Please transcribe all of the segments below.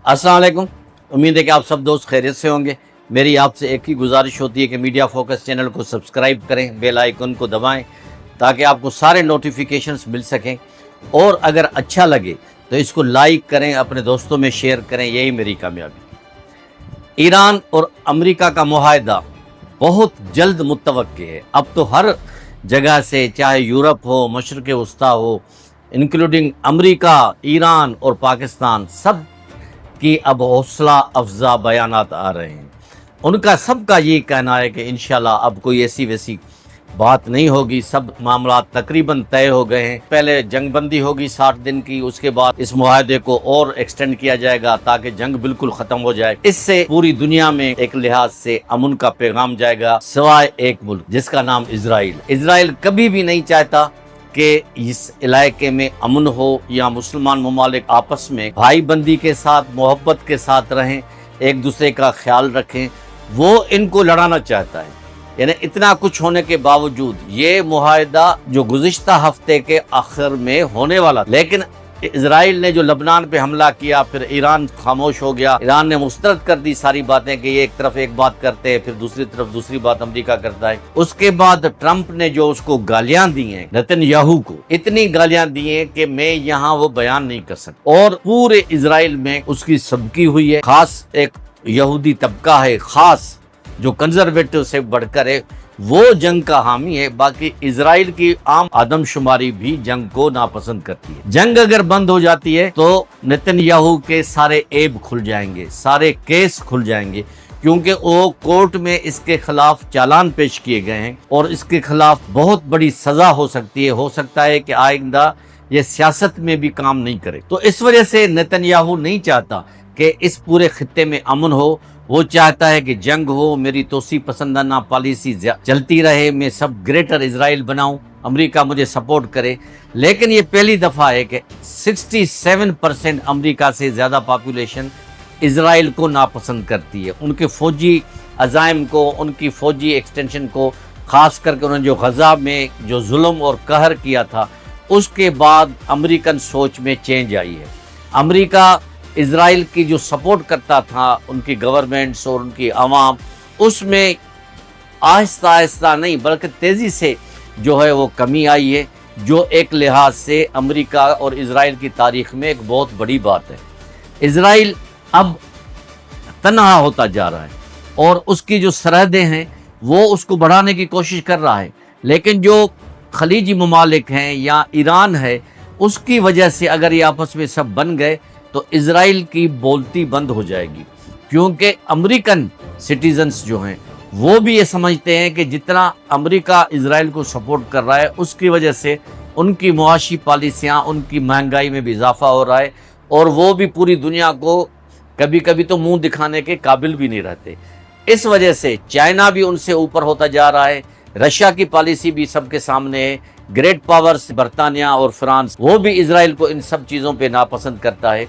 अस्सलाम वालेकुम। उम्मीद है कि आप सब दोस्त खैरियत से होंगे। मेरी आपसे एक ही गुजारिश होती है कि मीडिया फोकस चैनल को सब्सक्राइब करें, बेल आइकन को दबाएं ताकि आपको सारे नोटिफिकेशंस मिल सकें, और अगर अच्छा लगे तो इसको लाइक करें, अपने दोस्तों में शेयर करें। यही मेरी कामयाबी। ईरान और अमेरिका का मुआहदा बहुत जल्द मुतवक्की है। अब तो हर जगह से, चाहे यूरोप हो, मशरक़ वस्ता हो, इंक्लूडिंग अमेरिका, ईरान और पाकिस्तान, सब की अब हौसला अफजा बयानात आ रहे हैं। उनका सबका ये कहना है कि इंशाल्लाह अब कोई ऐसी वैसी बात नहीं होगी, सब मामला तकरीबन तय हो गए हैं। पहले जंगबंदी होगी 60 दिन की, उसके बाद इस मुआहदे को और एक्सटेंड किया जाएगा ताकि जंग बिल्कुल ख़त्म हो जाए। इससे पूरी दुनिया में एक लिहाज से अमन का पैगाम जाएगा, सिवाय एक मुल्क जिसका नाम इजराइल। इजराइल कभी भी नहीं चाहता कि इस इलाके में अमन हो या मुसलमान ममालिक आपस में भाई बंदी के साथ, मोहब्बत के साथ रहें, एक दूसरे का ख्याल रखें। वो इनको लड़ाना चाहता है। यानी इतना कुछ होने के बावजूद ये मुआहदा जो गुज़िश्ता हफ्ते के आखिर में होने वाला, लेकिन इजराइल ने जो लबनान पे हमला किया, फिर ईरान खामोश हो गया। ईरान ने मुस्तरद कर दी सारी बातें कि ये एक तरफ एक बात करते हैं, फिर दूसरी तरफ दूसरी बात अमेरिका करता है। उसके बाद ट्रंप ने जो उसको गालियां दी हैं, नेतन्याहू को इतनी गालियां दी हैं कि मैं यहाँ वो बयान नहीं कर सकता। और पूरे इजराइल में उसकी सबकी हुई है। खास एक यहूदी तबका है, खास जो कंजर्वेटिव से बढ़कर है, वो जंग का हामी है। बाकी इजराइल की आम आदमशुमारी भी जंग को नापसंद करती है। जंग अगर बंद हो जाती है तो नेतन्याहू के सारे ऐब खुल जाएंगे, सारे केस खुल जाएंगे, क्योंकि वो कोर्ट में इसके खिलाफ चालान पेश किए गए हैं और इसके खिलाफ बहुत बड़ी सजा हो सकती है। हो सकता है कि आइंदा ये सियासत में भी काम नहीं करे। तो इस वजह से नेतन्याहू नहीं चाहता कि इस पूरे खित्ते में अमन हो। वो चाहता है कि जंग हो, मेरी तोसी पसंदाना पॉलिसी चलती रहे, मैं सब ग्रेटर इजराइल बनाऊं, अमेरिका मुझे सपोर्ट करे। लेकिन ये पहली दफ़ा है कि 67% अमेरिका से ज़्यादा पॉपुलेशन इजराइल को नापसंद करती है, उनके फ़ौजी अज़ाइम को, उनकी फ़ौजी एक्सटेंशन को, ख़ास करके उन्होंने जो गज़ा में जो जुल्म और कहर किया था, उसके बाद अमेरिकन सोच में चेंज आई है। अमेरिका इजराइल की जो सपोर्ट करता था, उनकी गवर्नमेंट्स और उनकी आवाम, उसमें आहिस्ता आहिस्ता नहीं बल्कि तेज़ी से जो है वो कमी आई है, जो एक लिहाज से अमेरिका और इजराइल की तारीख़ में एक बहुत बड़ी बात है। इजराइल अब तन्हा होता जा रहा है और उसकी जो सरहदें हैं वो उसको बढ़ाने की कोशिश कर रहा है। लेकिन जो खलीजी ममालिक हैं या ईरान है, उसकी वजह से अगर ये आपस में सब बन गए तो इजराइल की बोलती बंद हो जाएगी, क्योंकि अमेरिकन सिटीजन्स जो हैं वो भी ये समझते हैं कि जितना अमेरिका इजराइल को सपोर्ट कर रहा है, उसकी वजह से उनकी मुआशी पॉलिसियाँ, उनकी महंगाई में भी इजाफा हो रहा है, और वो भी पूरी दुनिया को कभी कभी तो मुंह दिखाने के काबिल भी नहीं रहते। इस वजह से चाइना भी उनसे ऊपर होता जा रहा है, रशिया की पॉलिसी भी सबके सामने है, ग्रेट पावर्स बरतानिया और फ्रांस, वो भी इजराइल को इन सब चीज़ों पे नापसंद करता है।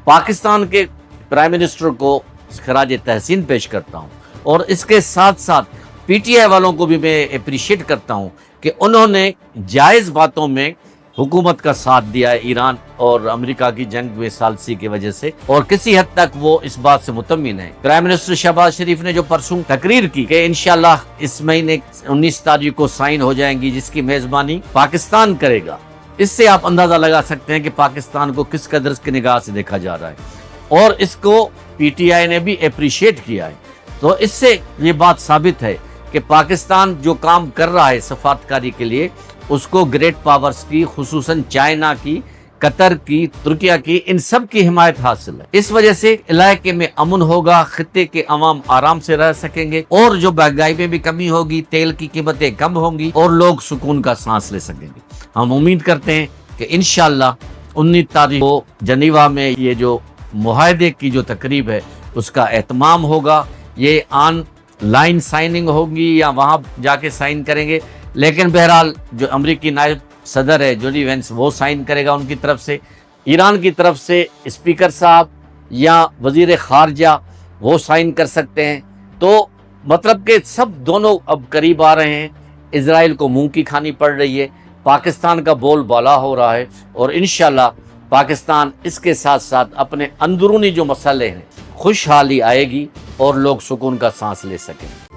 पाकिस्तान के प्राइम मिनिस्टर को खराज तहसीन पेश करता हूँ, और इसके साथ साथ पीटीआई वालों को भी मैं अप्रिशिएट करता हूँ कि उन्होंने जायज़ बातों में हुकूमत का साथ दिया है ईरान और अमेरिका की जंग में सालसी की वजह से, और किसी हद तक वो इस बात से मुतमिन है। प्राइम मिनिस्टर शहबाज शरीफ ने जो परसों तकरीर की कि इंशाल्लाह इस महीने 19 तारीख को साइन हो जाएंगी, जिसकी मेज़बानी पाकिस्तान करेगा, इससे आप अंदाज़ा लगा सकते हैं कि पाकिस्तान को किस कदर की निगाह से देखा जा रहा है, और इसको पीटीआई ने भी अप्रिशिएट किया है। तो इससे ये बात साबित है कि पाकिस्तान जो काम कर रहा है सफारतकारी के लिए, उसको ग्रेट पावर्स की, खुसूसन चाइना की, कतर की, तुर्किया की, इन सब की हिमायत हासिल है। इस वजह से इलाके में अमन होगा, खित्ते के अवाम आराम से रह सकेंगे, और जो महंगाई में भी कमी होगी, तेल की कीमतें कम होंगी, और लोग सुकून का सांस ले सकेंगे। हम उम्मीद करते हैं कि इंशाल्लाह 19 तारीख को जनीवा में ये जो मुआहदे की जो तकरीब है उसका एहतमाम होगा। ये ऑनलाइन साइनिंग होगी या वहाँ जाके साइन करेंगे, लेकिन बहरहाल जो अमरीकी नायब सदर है जोडी वेंस, वो साइन करेगा उनकी तरफ से। ईरान की तरफ से स्पीकर साहब या वजीर खारजा वो साइन कर सकते हैं। तो मतलब कि सब दोनों अब करीब आ रहे हैं। इजराइल को मुंह की खानी पड़ रही है, पाकिस्तान का बोल बाला हो रहा है, और इंशाल्लाह پاکستان اس کے ساتھ ساتھ اپنے اندرونی جو مسئلے ہیں خوشحالی آئے گی اور لوگ سکون کا سانس لے سکیں۔